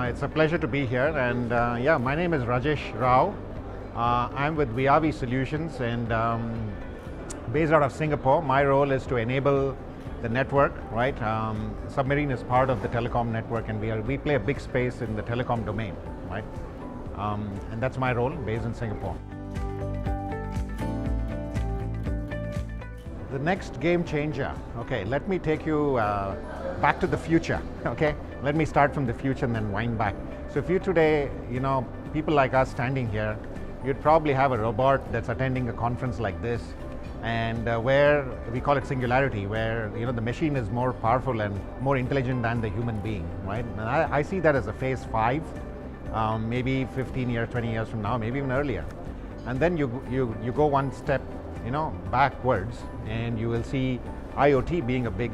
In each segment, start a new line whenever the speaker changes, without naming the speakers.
It's a pleasure to be here, and yeah, my name is Rajesh Rao. I'm with Viavi Solutions, and based out of Singapore. My role is to enable the network, right? Submarine is part of the telecom network, and we play a big space in the telecom domain, right? And that's my role, based in Singapore. The next game changer. Okay, let me take you back to the future. Okay, let me start from the future and then wind back. So if you today, people like us standing here, you'd probably have a robot that's attending a conference like this, and where we call it singularity, where the machine is more powerful and more intelligent than the human being, right? And I see that as a phase 5, maybe 15 years, 20 years from now, maybe even earlier. And then you go one step backwards, and you will see IoT being a big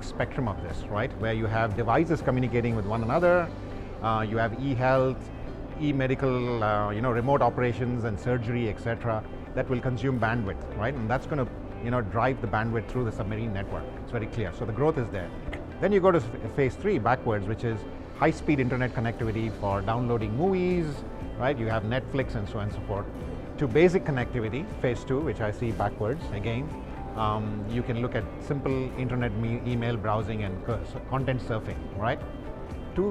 spectrum of this, right? Where you have devices communicating with one another, you have e-health, e-medical, remote operations and surgery, etc. that will consume bandwidth, right? And that's going to drive the bandwidth through the submarine network. It's very clear. So the growth is there. Then you go to phase 3 backwards, which is high-speed internet connectivity for downloading movies, right? You have Netflix and so on and so forth. To basic connectivity, phase 2, which I see backwards again. You can look at simple internet email browsing and content surfing, right? There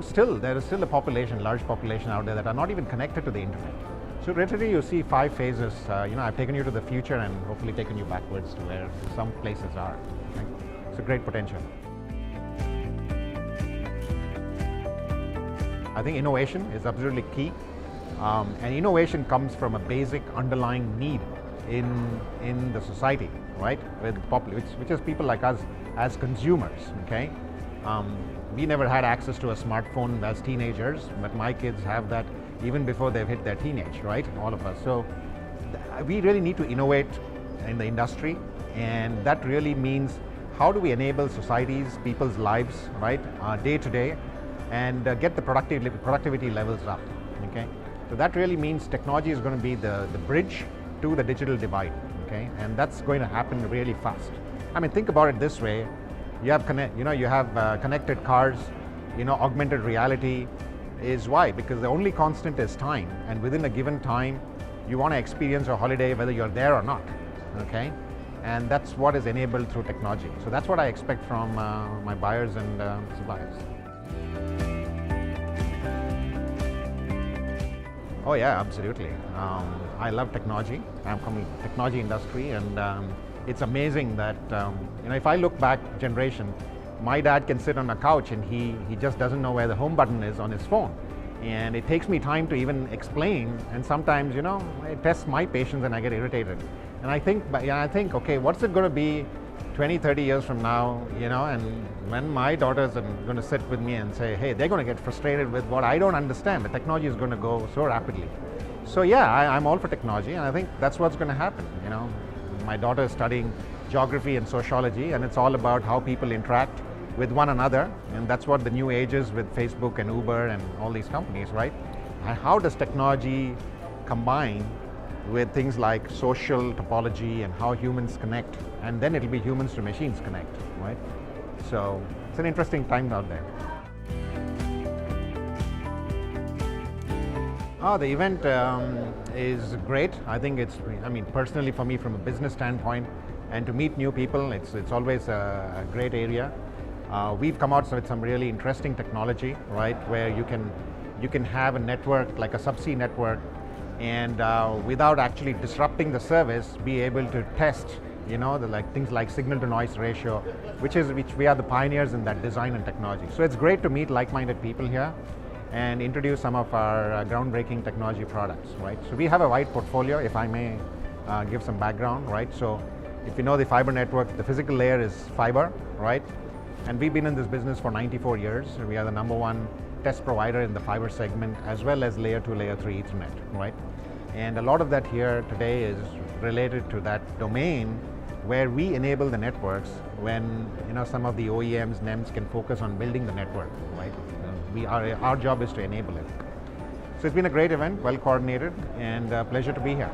is still a large population out there that are not even connected to the internet. So literally you see 5 phases. I've taken you to the future and hopefully taken you backwards to where some places are. Right? It's a great potential. I think innovation is absolutely key. And innovation comes from a basic underlying need in the society, right? Which is people like us as consumers, okay? We never had access to a smartphone as teenagers, but my kids have that even before they've hit their teenage, right? All of us. So we really need to innovate in the industry, and that really means how do we enable societies, people's lives, right, day to day, and get the productivity levels up, okay? So that really means technology is going to be the bridge to the digital divide, okay? And that's going to happen really fast. I mean, think about it this way. You have connected cars, augmented reality is why? Because the only constant is time, and within a given time, you want to experience a holiday whether you're there or not, okay? And that's what is enabled through technology. So that's what I expect from my buyers and suppliers. Oh yeah, absolutely. I love technology. I'm from the technology industry, and it's amazing that if I look back generation, my dad can sit on a couch and he just doesn't know where the home button is on his phone, and it takes me time to even explain, and sometimes it tests my patience and I get irritated. And I think okay, what's it going to be 20-30 years from now, and when my daughters are going to sit with me and say, hey, they're going to get frustrated with what I don't understand. The technology is going to go so rapidly. So yeah, I'm all for technology, and I think that's what's going to happen. My daughter is studying geography and sociology, and it's all about how people interact with one another, and that's what the new age is with Facebook and Uber and all these companies, right? And how does technology combine with things like social topology and how humans connect, and then it'll be humans to machines connect, right? So it's an interesting time out there. The event is great. I think personally for me, from a business standpoint, and to meet new people, it's always a great area. We've come out with some really interesting technology, right, where you can have a network like a subsea network, and without actually disrupting the service, be able to test, things like signal to noise ratio, which we are the pioneers in that design and technology. So it's great to meet like-minded people here and introduce some of our groundbreaking technology products, right? So we have a wide portfolio, if I may give some background, right? So if you know the fiber network, the physical layer is fiber, right? And we've been in this business for 94 years. We are the #1 test provider in the fiber segment, as well as layer 2, layer 3 Ethernet, right? And a lot of that here today is related to that domain where we enable the networks when some of the OEMs, NEMs can focus on building the network, right? Our job is to enable it. So it's been a great event, well coordinated, and a pleasure to be here.